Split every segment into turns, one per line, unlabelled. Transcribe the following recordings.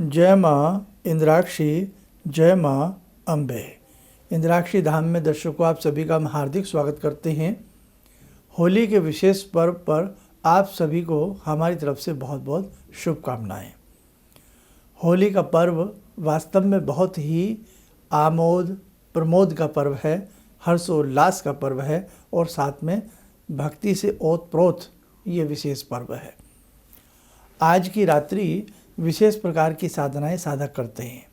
जय माँ इंद्राक्षी, जय माँ अम्बे। इंद्राक्षी धाम में दर्शकों आप सभी का हम हार्दिक स्वागत करते हैं। होली के विशेष पर्व पर आप सभी को हमारी तरफ से बहुत बहुत शुभकामनाएं। होली का पर्व वास्तव में बहुत ही आमोद प्रमोद का पर्व है, हर्षोल्लास का पर्व है और साथ में भक्ति से ओतप्रोत ये विशेष पर्व है। आज की रात्रि विशेष प्रकार की साधनाएं साधक करते हैं।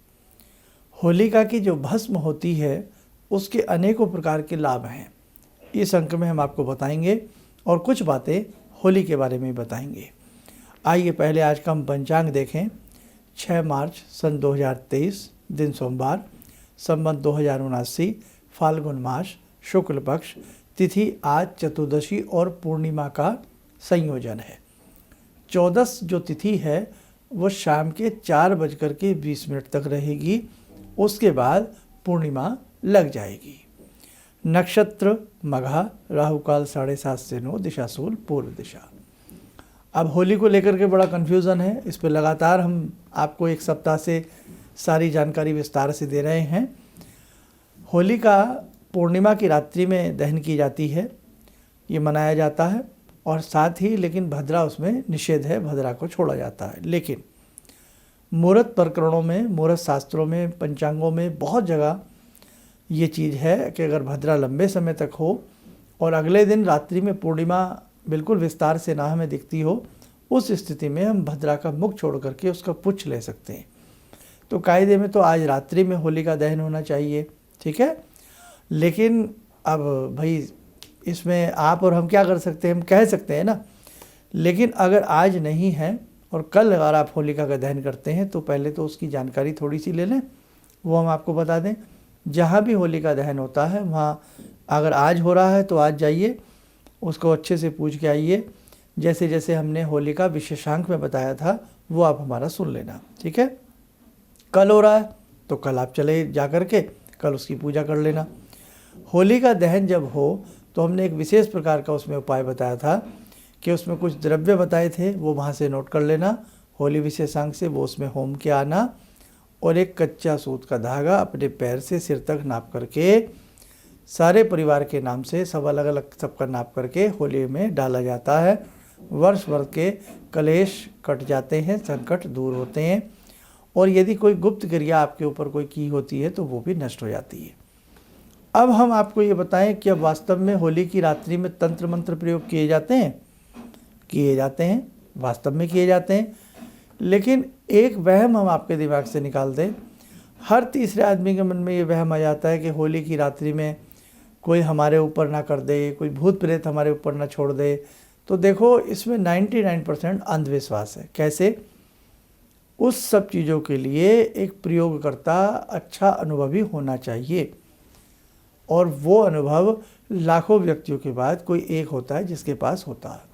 होलिका की जो भस्म होती है उसके अनेकों प्रकार के लाभ हैं। इस अंक में हम आपको बताएंगे और कुछ बातें होली के बारे में बताएंगे। आइए पहले आज का हम पंचांग देखें। 6 मार्च सन 2023 दिन सोमवार, संवत 2079, फाल्गुन मास, शुक्ल पक्ष, तिथि आज चतुर्दशी और पूर्णिमा का संयोजन है। 14 जो तिथि है वो शाम के 4:20 तक रहेगी। उसके बाद पूर्णिमा लग जाएगी। नक्षत्र मघा, राहुकाल 7:30 से 9, दिशा सूल पूर्व दिशा। अब होली को लेकर के बड़ा कन्फ्यूज़न है, इस पर लगातार हम आपको एक सप्ताह से सारी जानकारी विस्तार से दे रहे हैं। होली का पूर्णिमा की रात्रि में दहन की जाती है, ये मनाया जाता है और साथ ही लेकिन भद्रा उसमें निषेध है, भद्रा को छोड़ा जाता है। लेकिन मुहूर्त प्रकरणों में, मुहूर्त शास्त्रों में, पंचांगों में बहुत जगह ये चीज़ है कि अगर भद्रा लंबे समय तक हो और अगले दिन रात्रि में पूर्णिमा बिल्कुल विस्तार से ना हमें दिखती हो, उस स्थिति में हम भद्रा का मुख छोड़ करके उसका पुच्छ ले सकते हैं। तो कायदे में तो आज रात्रि में होली का दहन होना चाहिए, ठीक है। लेकिन अब भाई इसमें आप और हम क्या कर सकते हैं, हम कह सकते हैं ना। लेकिन अगर आज नहीं है और कल अगर आप होलिका का दहन करते हैं तो पहले तो उसकी जानकारी थोड़ी सी ले लें, वो हम आपको बता दें। जहाँ भी होलिका दहन होता है वहाँ अगर आज हो रहा है तो आज जाइए, उसको अच्छे से पूछ के आइए। जैसे जैसे हमने होलिका विशेषांक में बताया था वो आप हमारा सुन लेना, ठीक है। कल हो रहा है तो कल आप चले जा कर के कल उसकी पूजा कर लेना। होलिका दहन जब हो तो हमने एक विशेष प्रकार का उसमें उपाय बताया था कि उसमें कुछ द्रव्य बताए थे, वो वहाँ से नोट कर लेना होली विशेषांक से, वो उसमें होम के आना और एक कच्चा सूत का धागा अपने पैर से सिर तक नाप करके सारे परिवार के नाम से सब अलग अलग सबका नाप करके होली में डाला जाता है। वर्ष भर के कलेश कट जाते हैं, संकट दूर होते हैं और यदि कोई गुप्त क्रिया आपके ऊपर कोई की होती है तो वो भी नष्ट हो जाती है। अब हम आपको ये बताएं कि अब वास्तव में होली की रात्रि में तंत्र मंत्र प्रयोग किए जाते हैं, वास्तव में किए जाते हैं। लेकिन एक वहम हम आपके दिमाग से निकाल दें। हर तीसरे आदमी के मन में ये वहम आ जाता है कि होली की रात्रि में कोई हमारे ऊपर ना कर दे, कोई भूत प्रेत हमारे ऊपर ना छोड़ दे। तो देखो इसमें 99% अंधविश्वास है। कैसे? उस सब चीज़ों के लिए एक प्रयोगकर्ता अच्छा अनुभवी होना चाहिए और वो अनुभव लाखों व्यक्तियों के बाद कोई एक होता है जिसके पास होता है।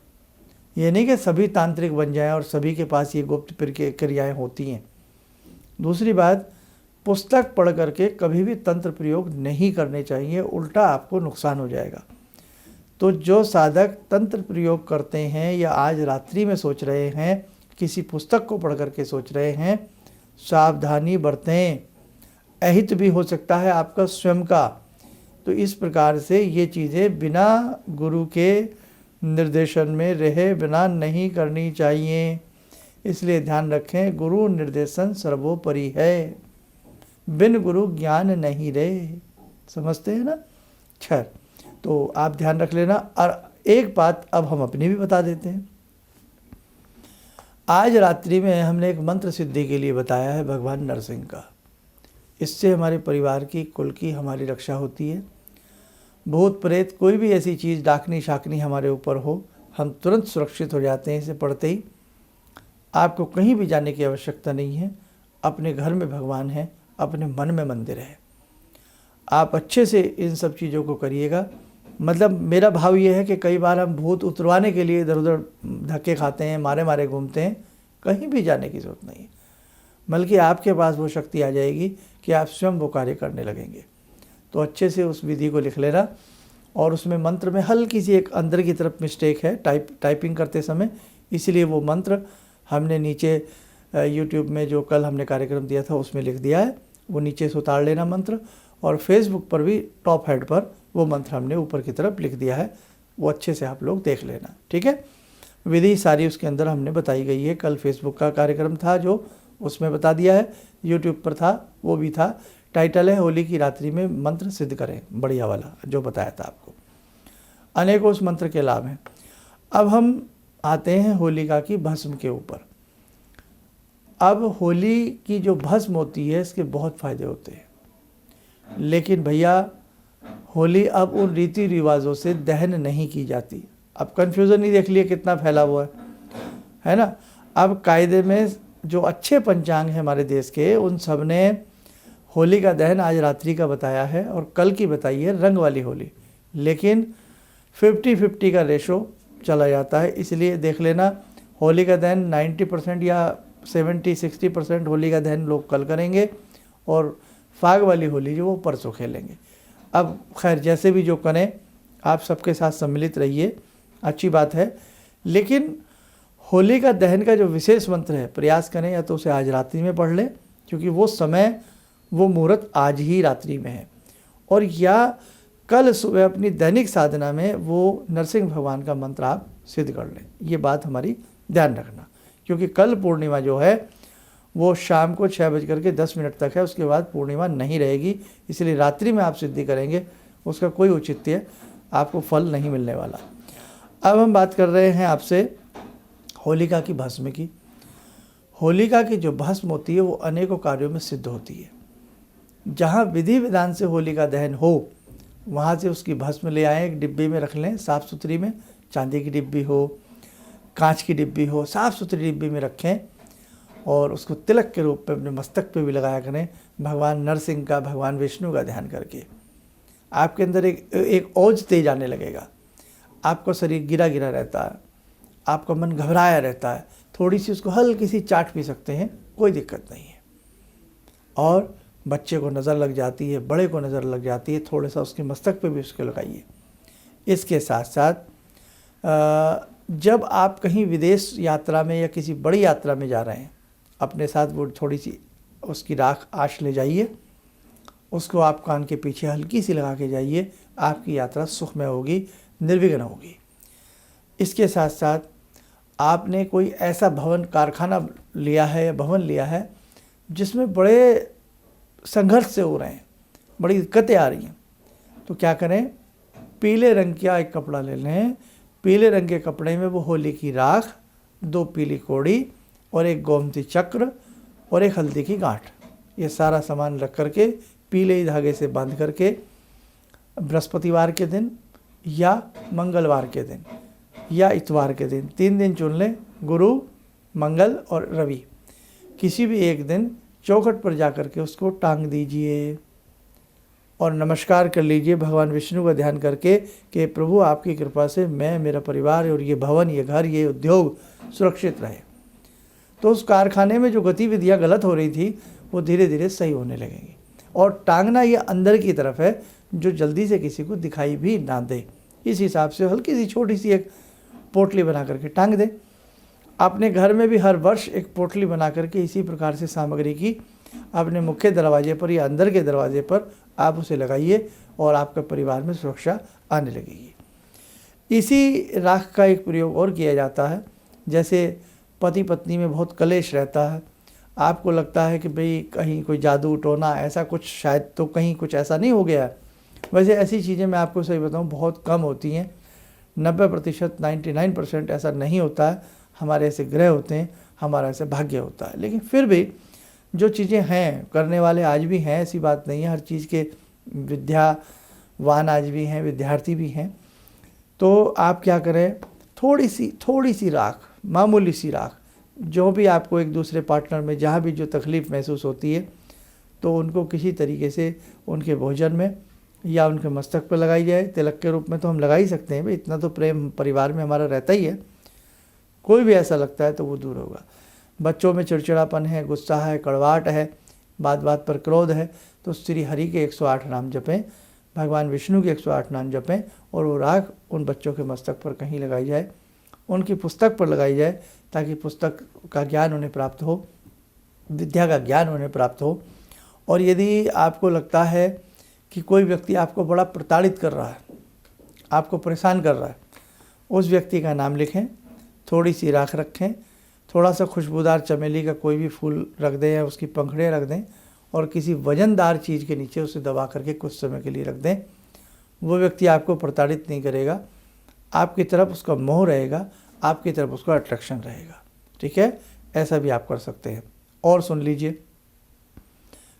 ये नहीं कि सभी तांत्रिक बन जाएं और सभी के पास ये गुप्त क्रियाएँ होती हैं। दूसरी बात, पुस्तक पढ़ करके कभी भी तंत्र प्रयोग नहीं करने चाहिए, उल्टा आपको नुकसान हो जाएगा। तो जो साधक तंत्र प्रयोग करते हैं या आज रात्रि में सोच रहे हैं, किसी पुस्तक को पढ़ करके सोच रहे हैं, सावधानी बरतें, अहित भी हो सकता है आपका स्वयं का। तो इस प्रकार से ये चीज़ें बिना गुरु के निर्देशन में रहे बिना नहीं करनी चाहिए। इसलिए ध्यान रखें, गुरु निर्देशन सर्वोपरि है, बिन गुरु ज्ञान नहीं रे। समझते हैं ना? खैर, तो आप ध्यान रख लेना। और एक बात अब हम अपनी भी बता देते हैं। आज रात्रि में हमने एक मंत्र सिद्धि के लिए बताया है भगवान नरसिंह का। इससे हमारे परिवार की, कुल की हमारी रक्षा होती है। भूत प्रेत कोई भी ऐसी चीज़ डाकनी शाकनी हमारे ऊपर हो, हम तुरंत सुरक्षित हो जाते हैं इसे पढ़ते ही। आपको कहीं भी जाने की आवश्यकता नहीं है। अपने घर में भगवान है, अपने मन में मंदिर है। आप अच्छे से इन सब चीज़ों को करिएगा। मतलब मेरा भाव ये है कि कई बार हम भूत उतरवाने के लिए इधर उधर धक्के खाते हैं, मारे घूमते हैं। कहीं भी जाने की ज़रूरत नहीं है, बल्कि आपके पास वो शक्ति आ जाएगी कि आप स्वयं वो कार्य करने लगेंगे। तो अच्छे से उस विधि को लिख लेना। और उसमें मंत्र में हल्की सी एक अंदर की तरफ मिस्टेक है टाइपिंग करते समय, इसलिए वो मंत्र हमने नीचे यूट्यूब में जो कल हमने कार्यक्रम दिया था उसमें लिख दिया है, वो नीचे से उतार लेना मंत्र। और फेसबुक पर भी टॉप हेड पर वो मंत्र हमने ऊपर की तरफ लिख दिया है, वो अच्छे से आप लोग देख लेना, ठीक है। विधि सारी उसके अंदर हमने बताई गई है। कल फेसबुक का कार्यक्रम था जो उसमें बता दिया है, यूट्यूब पर था वो भी था। टाइटल है होली की रात्रि में मंत्र सिद्ध करें, बढ़िया वाला जो बताया था आपको। अनेकों उस मंत्र के लाभ हैं। अब हम आते हैं होलिका की भस्म के ऊपर। अब होली की जो भस्म होती है इसके बहुत फायदे होते हैं, लेकिन भैया होली अब उन रीति रिवाजों से दहन नहीं की जाती। अब कन्फ्यूज़न ही देख लिए कितना फैला हुआ है ना। अब कायदे में जो अच्छे पंचांग हैं हमारे देश के, उन सब ने होली का दहन आज रात्रि का बताया है और कल की बताई है रंग वाली होली, लेकिन 50-50 का रेशो चला जाता है। इसलिए देख लेना, होली का दहन 90% या 70-60% होली का दहन लोग कल करेंगे और फाग वाली होली जो वो परसों खेलेंगे। अब खैर जैसे भी जो करें, आप सबके साथ सम्मिलित रहिए, अच्छी बात है। लेकिन होली का दहन का जो विशेष मंत्र है, प्रयास करें या तो उसे आज रात्रि में पढ़ लें, क्योंकि वो समय, वो मुहूर्त आज ही रात्रि में है, और या कल सुबह अपनी दैनिक साधना में वो नरसिंह भगवान का मंत्र आप सिद्ध कर लें। ये बात हमारी ध्यान रखना, क्योंकि कल पूर्णिमा जो है वो शाम को 6:10 तक है, उसके बाद पूर्णिमा नहीं रहेगी। इसलिए रात्रि में आप सिद्धि करेंगे, उसका कोई औचित्य आपको फल नहीं मिलने वाला। अब हम बात कर रहे हैं आपसे होलिका की भस्म की। होलिका की जो भस्म होती है वो अनेकों कार्यों में सिद्ध होती है। जहाँ विधि विधान से होलिका दहन हो, वहाँ से उसकी भस्म ले आएँ, एक डिब्बी में रख लें, साफ़ सुथरी में, चांदी की डिब्बी हो, कांच की डिब्बी हो, साफ़ सुथरी डिब्बी में रखें और उसको तिलक के रूप में अपने मस्तक पे भी लगाया करें, भगवान नरसिंह का, भगवान विष्णु का ध्यान करके। आपके अंदर एक ओज तेज आने लगेगा, आपका शरीर गिरा गिरा रहता है, आपका मन घबराया रहता है, थोड़ी सी उसको हल्की सी चाट पी सकते हैं, कोई दिक्कत नहीं है। और बच्चे को नज़र लग जाती है, बड़े को नज़र लग जाती है, थोड़ा सा उसके मस्तक पे भी उसको लगाइए। इसके साथ साथ जब आप कहीं विदेश यात्रा में या किसी बड़ी यात्रा में जा रहे हैं, अपने साथ वो थोड़ी सी उसकी राख आश ले जाइए, उसको आप कान के पीछे हल्की सी लगा के जाइए, आपकी यात्रा सुखमय होगी, निर्विघ्न होगी। इसके साथ साथ आपने कोई ऐसा भवन, कारखाना लिया है या भवन लिया है जिसमें बड़े संघर्ष से हो रहे हैं, बड़ी दिक्कतें आ रही हैं, तो क्या करें, पीले रंग का एक कपड़ा ले लें, पीले रंग के कपड़े में वो होली की राख, 2 पीली कोड़ी और एक गोमती चक्र और एक हल्दी की गांठ, ये सारा सामान रख करके पीले ही धागे से बांध करके बृहस्पतिवार के दिन या मंगलवार के दिन या इतवार के दिन, 3 दिन चुन लें, गुरु, मंगल और रवि, किसी भी एक दिन चौखट पर जा कर के उसको टांग दीजिए और नमस्कार कर लीजिए भगवान विष्णु का ध्यान करके कि प्रभु आपकी कृपा से मैं, मेरा परिवार और ये भवन, ये घर, ये उद्योग सुरक्षित रहे। तो उस कारखाने में जो गतिविधियां गलत हो रही थी वो धीरे धीरे सही होने लगेंगी। और टांगना ये अंदर की तरफ है, जो जल्दी से किसी को दिखाई भी ना दे। इस हिसाब से हल्की सी छोटी सी एक पोटली बना करके टांग दें। अपने घर में भी हर वर्ष एक पोटली बना करके इसी प्रकार से सामग्री की अपने मुख्य दरवाजे पर या अंदर के दरवाजे पर आप उसे लगाइए और आपके परिवार में सुरक्षा आने लगेगी। इसी राख का एक प्रयोग और किया जाता है, जैसे पति पत्नी में बहुत कलेश रहता है, आपको लगता है कि भाई कहीं कोई जादू टोना ऐसा कुछ, शायद तो कहीं कुछ ऐसा नहीं हो गया है। वैसे ऐसी चीज़ें मैं आपको सही बताऊं बहुत कम होती हैं, 90%, 99% ऐसा नहीं होता है। हमारे ऐसे ग्रह होते हैं, हमारा ऐसे भाग्य होता है। लेकिन फिर भी जो चीज़ें हैं, करने वाले आज भी हैं, ऐसी बात नहीं है। हर चीज़ के विद्यावान आज भी हैं, विद्यार्थी भी हैं। तो आप क्या करें, थोड़ी सी राख, मामूली सी राख, जो भी आपको एक दूसरे पार्टनर में जहाँ भी जो तकलीफ़ महसूस होती है, तो उनको किसी तरीके से उनके भोजन में या उनके मस्तक पर लगाई जाए। तिलक के रूप में तो हम लगा ही सकते हैं भाई, इतना तो प्रेम परिवार में हमारा रहता ही है। कोई भी ऐसा लगता है तो वो दूर होगा। बच्चों में चिड़चिड़ापन है, गुस्सा है, कड़वाहट है, बात बात पर क्रोध है, तो श्री हरि के 108 नाम जपें, भगवान विष्णु के 108 नाम जपें और वो राख उन बच्चों के मस्तक पर कहीं लगाई जाए, उनकी पुस्तक पर लगाई जाए, ताकि पुस्तक का ज्ञान उन्हें प्राप्त हो विद्या का ज्ञान उन्हें प्राप्त हो। और यदि आपको लगता है कि कोई व्यक्ति आपको बड़ा प्रताड़ित कर रहा है, आपको परेशान कर रहा है, उस व्यक्ति का नाम लिखें, थोड़ी सी राख रखें, थोड़ा सा खुशबूदार चमेली का कोई भी फूल रख दें या उसकी पंखुड़ियाँ रख दें और किसी वजनदार चीज़ के नीचे उसे दबा करके कुछ समय के लिए रख दें। वो व्यक्ति आपको प्रताड़ित नहीं करेगा, आपकी तरफ उसका मोह रहेगा, आपकी तरफ उसका अट्रैक्शन रहेगा। ठीक है, ऐसा भी आप कर सकते हैं। और सुन लीजिए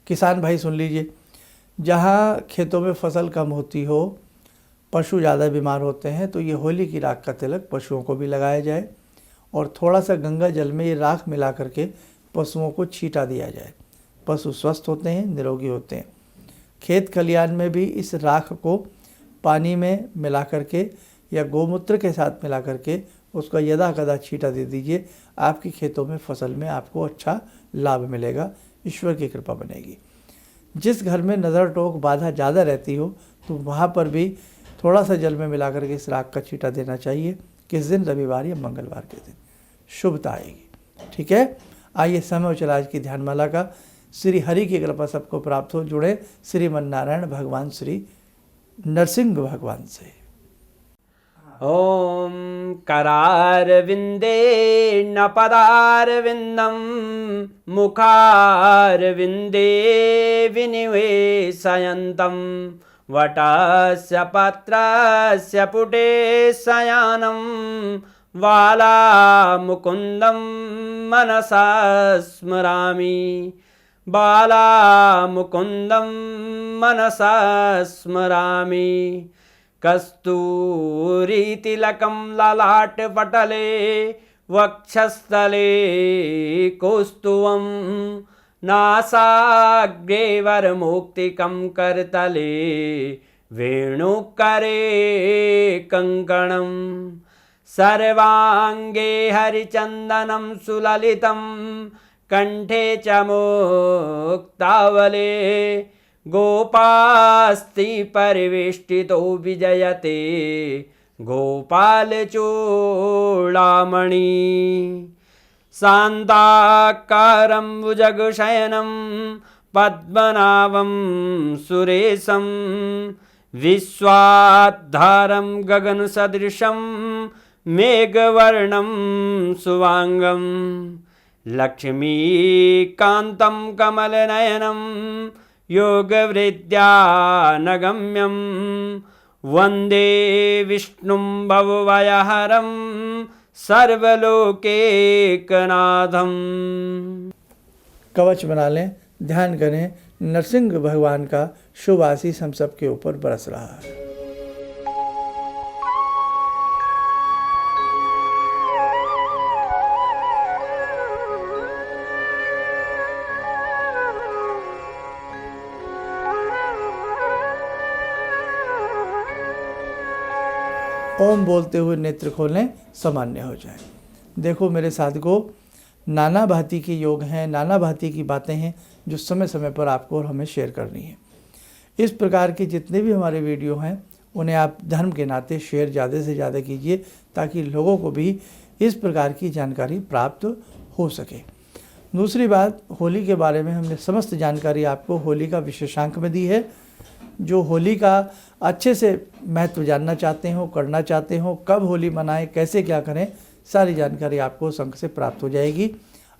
किसान भाई, सुन लीजिए, जहाँ खेतों में फसल कम होती हो, पशु ज़्यादा बीमार होते हैं, तो ये होली की राख का तिलक पशुओं को भी लगाया जाए और थोड़ा सा गंगा जल में ये राख मिला करके पशुओं को छींटा दिया जाए। पशु स्वस्थ होते हैं, निरोगी होते हैं। खेत खलिहान में भी इस राख को पानी में मिला करके या गोमूत्र के साथ मिला करके उसका यदा कदा छींटा दे दीजिए। आपकी खेतों में फसल में आपको अच्छा लाभ मिलेगा, ईश्वर की कृपा बनेगी। जिस घर में नज़र टोक बाधा ज़्यादा रहती हो तो वहाँ पर भी थोड़ा सा जल में मिला करके इस राख का छींटा देना चाहिए। किस दिन? रविवार या मंगलवार के दिन शुभता आएगी। ठीक है, आइए समय हो चला आज की ध्यानमाला का। श्री हरि की कृपा सबको प्राप्त हो। जुड़े श्रीमन्नारायण भगवान श्री नरसिंह भगवान से।
ॐ करारविन्दे न पदारविन्दं मुखारविन्दे विनिवेशयन्तं वटस्य पत्रस्य पुटे शयनं बालामुकुन्दं मनसा स्मरामि बालामुकुन्दं मनसा स्मरामि कस्तूरीतिलकं ललाटपटले वक्षस्थले कौस्तुभं नासाग्रे वरमौक्तिकं करतले वेणुकरे कङ्कणं सर्वाङ्गे हरिचन्दनं सुललितं कंठे च मुक्तावले गोपास्ति परिवेष्टितो विजयते गोपालचूडामणि शान्ताकारं भुजगशयनं पद्मनाभं सुरेशं विश्वाधारं गगनसदृशं मेघवर्णं शुभांगं लक्ष्मीकान्तं कमलनयनं योगवृद्ध्यानगम्यं वन्दे विष्णुं भवभयहरं सर्वलोकैकनाथं।
कवच बना लें, ध्यान करें, नरसिंह भगवान का शुभ आशीष हम सबके ऊपर बरस रहा है। ओम बोलते हुए नेत्र खोलें, सामान्य हो जाए। देखो मेरे साथियों, नाना भांति के योग हैं, नाना भांति की बातें हैं जो समय समय पर आपको और हमें शेयर करनी है। इस प्रकार के जितने भी हमारे वीडियो हैं उन्हें आप धर्म के नाते शेयर ज़्यादा से ज़्यादा कीजिए ताकि लोगों को भी इस प्रकार की जानकारी प्राप्त हो सके। दूसरी बात, होली के बारे में हमने समस्त जानकारी आपको होली का विशेषांक में दी है। जो होली का अच्छे से महत्व जानना चाहते हो, करना चाहते हो, कब होली मनाएं, कैसे क्या करें, सारी जानकारी आपको उस अंक से प्राप्त हो जाएगी।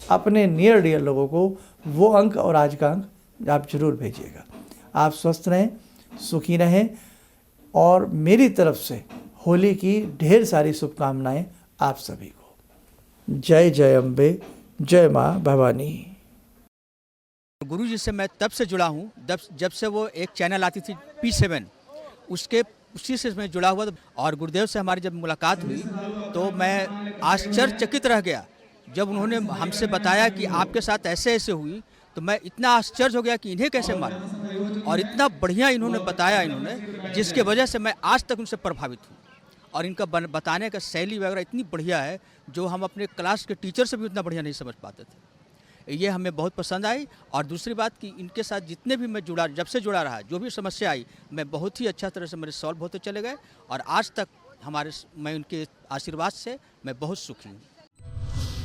अपने नियर डियर लोगों को वो अंक और आज का अंक आप जरूर भेजिएगा। आप स्वस्थ रहें, सुखी रहें और मेरी तरफ से होली की ढेर सारी शुभकामनाएं आप सभी को। जय जय अम्बे, जय माँ भवानी।
गुरु जी से मैं तब से जुड़ा हूँ जब से वो एक चैनल आती थी P7, उसी से मैं जुड़ा हुआ था। और गुरुदेव से हमारी जब मुलाकात हुई तो मैं आश्चर्यचकित रह गया जब उन्होंने हमसे बताया कि आपके साथ ऐसे ऐसे हुई। तो मैं इतना आश्चर्य हो गया कि इन्हें कैसे मालूम, और इतना बढ़िया इन्होंने बताया जिसके वजह से मैं आज तक उनसे प्रभावित हूँ। और इनका बताने का शैली वगैरह इतनी बढ़िया है जो हम अपने क्लास के टीचर से भी उतना बढ़िया नहीं समझ पाते थे। ये हमें बहुत पसंद आई। और दूसरी बात कि इनके साथ जितने भी मैं जुड़ा, जब से जुड़ा रहा, जो भी समस्या आई, मैं बहुत ही अच्छा तरह से मेरे सॉल्व होते चले गए। और आज तक मैं उनके आशीर्वाद से मैं बहुत सुखी हूँ।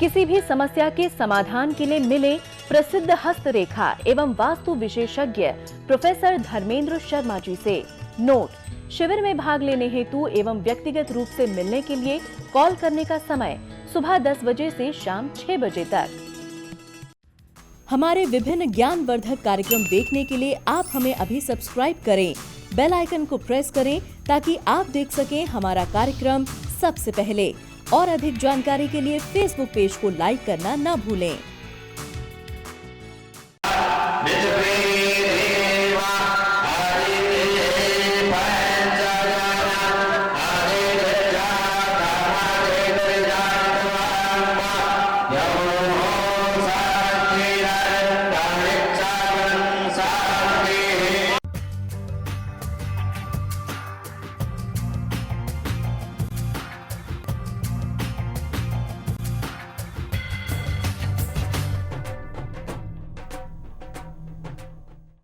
किसी भी समस्या के समाधान के लिए मिले प्रसिद्ध हस्तरेखा एवं वास्तु विशेषज्ञ प्रोफेसर धर्मेंद्र शर्मा जी से। नोट: शिविर में भाग लेने हेतु एवं व्यक्तिगत रूप से मिलने के लिए कॉल करने का समय सुबह 10 बजे से शाम 6 बजे तक। हमारे विभिन्न ज्ञानवर्धक कार्यक्रम देखने के लिए आप हमें अभी सब्सक्राइब करें, बेल आइकन को प्रेस करें ताकि आप देख सकें हमारा कार्यक्रम सबसे पहले। और अधिक जानकारी के लिए फेसबुक पेज को लाइक करना न भूलें।